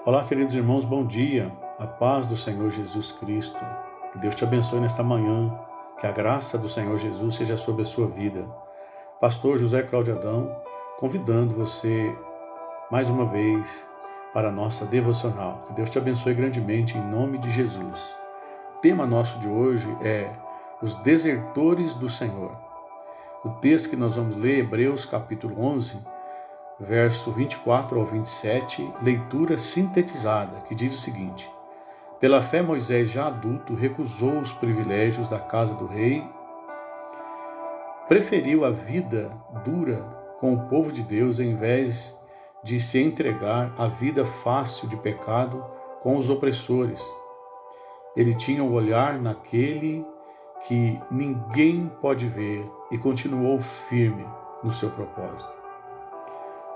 Olá, queridos irmãos, bom dia. A paz do Senhor Jesus Cristo. Que Deus te abençoe nesta manhã. Que a graça do Senhor Jesus seja sobre a sua vida. Pastor José Cláudio Adão, convidando você mais uma vez para a nossa devocional. Que Deus te abençoe grandemente em nome de Jesus. O tema nosso de hoje é os desertores do Senhor. O texto que nós vamos ler, Hebreus capítulo 11, verso 24 ao 27, leitura sintetizada, que diz o seguinte: Pela fé, Moisés, já adulto, recusou os privilégios da casa do rei, preferiu a vida dura com o povo de Deus em vez de se entregar à vida fácil de pecado com os opressores. Ele tinha o olhar naquele que ninguém pode ver e continuou firme no seu propósito.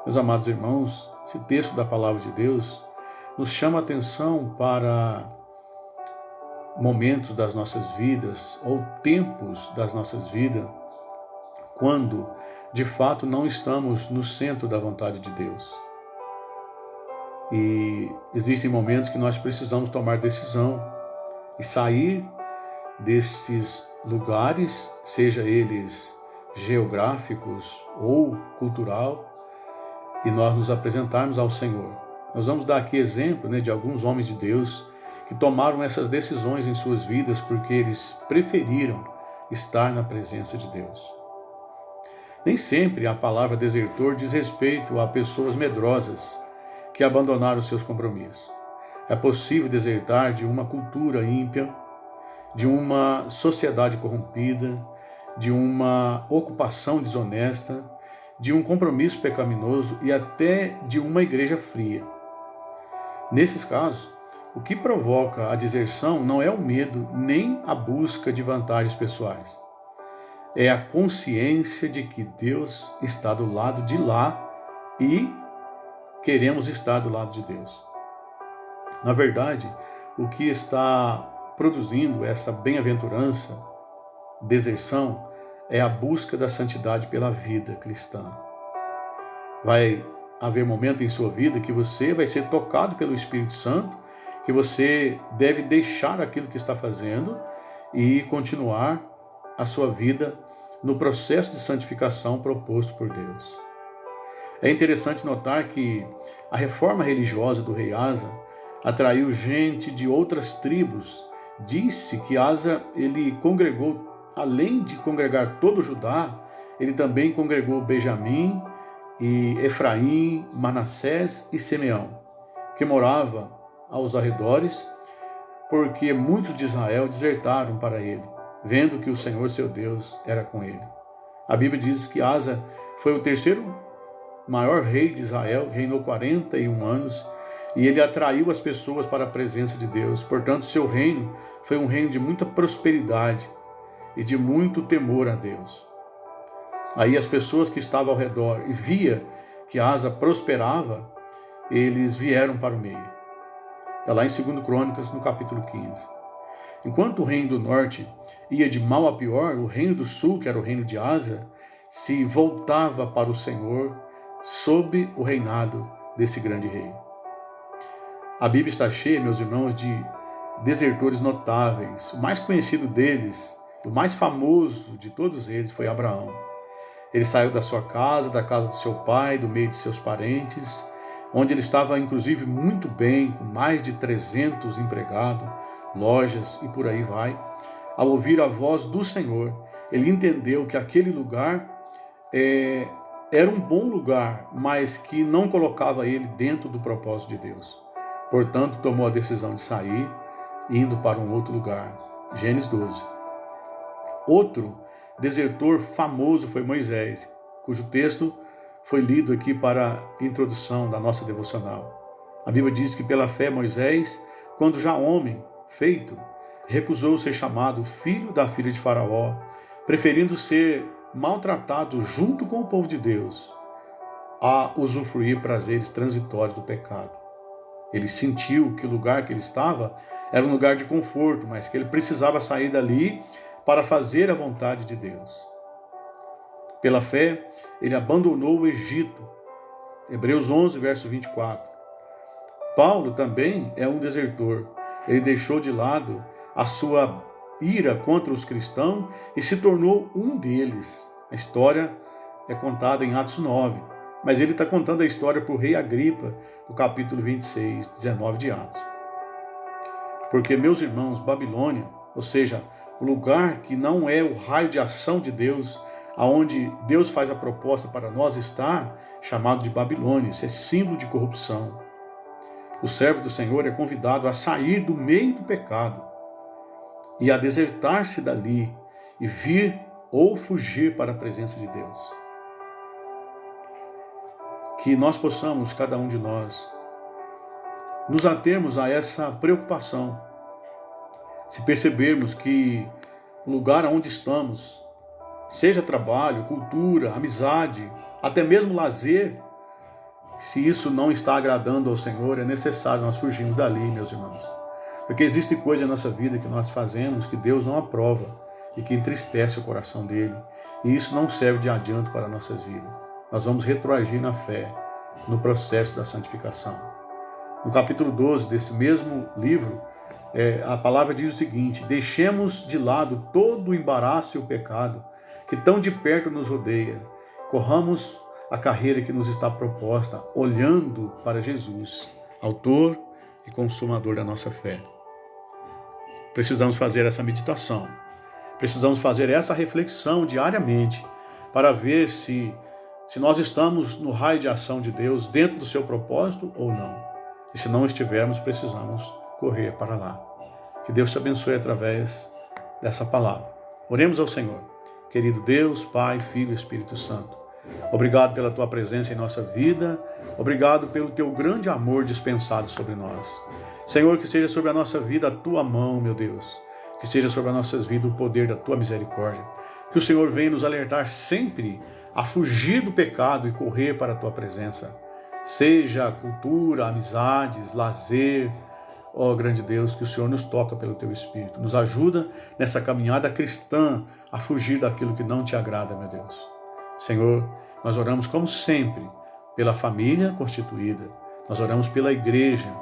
Meus amados irmãos, esse texto da palavra de Deus nos chama a atenção para momentos das nossas vidas ou tempos das nossas vidas, quando de fato não estamos no centro da vontade de Deus. E existem momentos que nós precisamos tomar decisão e sair desses lugares, seja eles geográficos ou cultural, e nós nos apresentarmos ao Senhor. Nós vamos dar aqui exemplo de alguns homens de Deus que tomaram essas decisões em suas vidas porque eles preferiram estar na presença de Deus. Nem sempre a palavra desertor diz respeito a pessoas medrosas que abandonaram seus compromissos. É possível desertar de uma cultura ímpia, de uma sociedade corrompida, de uma ocupação desonesta, de um compromisso pecaminoso e até de uma igreja fria. Nesses casos, o que provoca a deserção não é o medo nem a busca de vantagens pessoais. É a consciência de que Deus está do lado de lá e queremos estar do lado de Deus. Na verdade, o que está produzindo essa bem-aventurança, deserção, é a busca da santidade pela vida cristã. Vai haver momento em sua vida que você vai ser tocado pelo Espírito Santo, que você deve deixar aquilo que está fazendo e continuar a sua vida no processo de santificação proposto por Deus. É interessante notar que a reforma religiosa do rei Asa atraiu gente de outras tribos. Disse que Asa, ele congregou, além de congregar todo Judá, ele também congregou Benjamim e Efraim, Manassés e Simeão, que morava aos arredores, porque muitos de Israel desertaram para ele, vendo que o Senhor seu Deus era com ele. A Bíblia diz que Asa foi o terceiro maior rei de Israel, reinou 41 anos, e ele atraiu as pessoas para a presença de Deus. Portanto, seu reino foi um reino de muita prosperidade e de muito temor a Deus. Aí as pessoas que estavam ao redor e via que Asa prosperava, eles vieram para o meio. Está lá em 2 Crônicas, no capítulo 15. Enquanto o reino do norte ia de mal a pior, o reino do sul, que era o reino de Asa, se voltava para o Senhor sob o reinado desse grande rei. A Bíblia está cheia, meus irmãos, de desertores notáveis. O mais conhecido deles, o mais famoso de todos eles foi Abraão. Ele saiu da sua casa, da casa do seu pai, do meio de seus parentes, onde ele estava inclusive muito bem, com mais de 300 empregados, lojas e por aí vai. Ao ouvir a voz do Senhor, ele entendeu que aquele lugar era um bom lugar, mas que não colocava ele dentro do propósito de Deus. Portanto, tomou a decisão de sair, indo para um outro lugar. Gênesis 12. Outro desertor famoso foi Moisés, cujo texto foi lido aqui para a introdução da nossa devocional. A Bíblia diz que pela fé Moisés, quando já homem feito, recusou ser chamado filho da filha de Faraó, preferindo ser maltratado junto com o povo de Deus, a usufruir prazeres transitórios do pecado. Ele sentiu que o lugar que ele estava era um lugar de conforto, mas que ele precisava sair dali para fazer a vontade de Deus. Pela fé, ele abandonou o Egito. Hebreus 11, verso 24. Paulo também é um desertor. Ele deixou de lado a sua ira contra os cristãos e se tornou um deles. A história é contada em Atos 9, mas ele está contando a história para o rei Agripa, no capítulo 26, 19 de Atos. Porque, meus irmãos, Babilônia, ou seja, o lugar que não é o raio de ação de Deus, aonde Deus faz a proposta para nós, está chamado de Babilônia. Isso é símbolo de corrupção. O servo do Senhor é convidado a sair do meio do pecado e a desertar-se dali e vir ou fugir para a presença de Deus. Que nós possamos, cada um de nós, nos atermos a essa preocupação. Se percebermos que o lugar onde estamos, seja trabalho, cultura, amizade, até mesmo lazer, se isso não está agradando ao Senhor, é necessário nós fugirmos dali, meus irmãos. Porque existe coisa em nossa vida que nós fazemos que Deus não aprova e que entristece o coração dele. E isso não serve de adianto para nossas vidas. Nós vamos retroagir na fé, no processo da santificação. No capítulo 12 desse mesmo livro, a palavra diz o seguinte: deixemos de lado todo o embaraço e o pecado que tão de perto nos rodeia. Corramos a carreira que nos está proposta, olhando para Jesus, autor e consumador da nossa fé. Precisamos fazer essa meditação. Precisamos fazer essa reflexão diariamente para ver se nós estamos no raio de ação de Deus, dentro do seu propósito ou não. E se não estivermos, precisamos correr para lá. Que Deus te abençoe através dessa palavra. Oremos ao Senhor. Querido Deus, Pai, Filho e Espírito Santo, obrigado pela tua presença em nossa vida. Obrigado pelo teu grande amor dispensado sobre nós. Senhor, que seja sobre a nossa vida a tua mão, meu Deus. Que seja sobre as nossas vidas o poder da tua misericórdia. Que o Senhor venha nos alertar sempre a fugir do pecado e correr para a tua presença. Seja cultura, amizades, lazer, ó grande Deus, que o Senhor nos toca pelo teu Espírito. Nos ajuda nessa caminhada cristã a fugir daquilo que não te agrada, meu Deus. Senhor, nós oramos como sempre pela família constituída. Nós oramos pela igreja.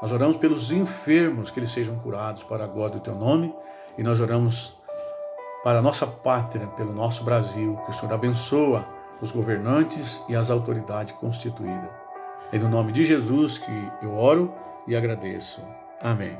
Nós oramos pelos enfermos, que eles sejam curados para a glória do teu nome. E nós oramos para a nossa pátria, pelo nosso Brasil, que o Senhor abençoa os governantes e as autoridades constituídas. É no nome de Jesus que eu oro e agradeço. Amém.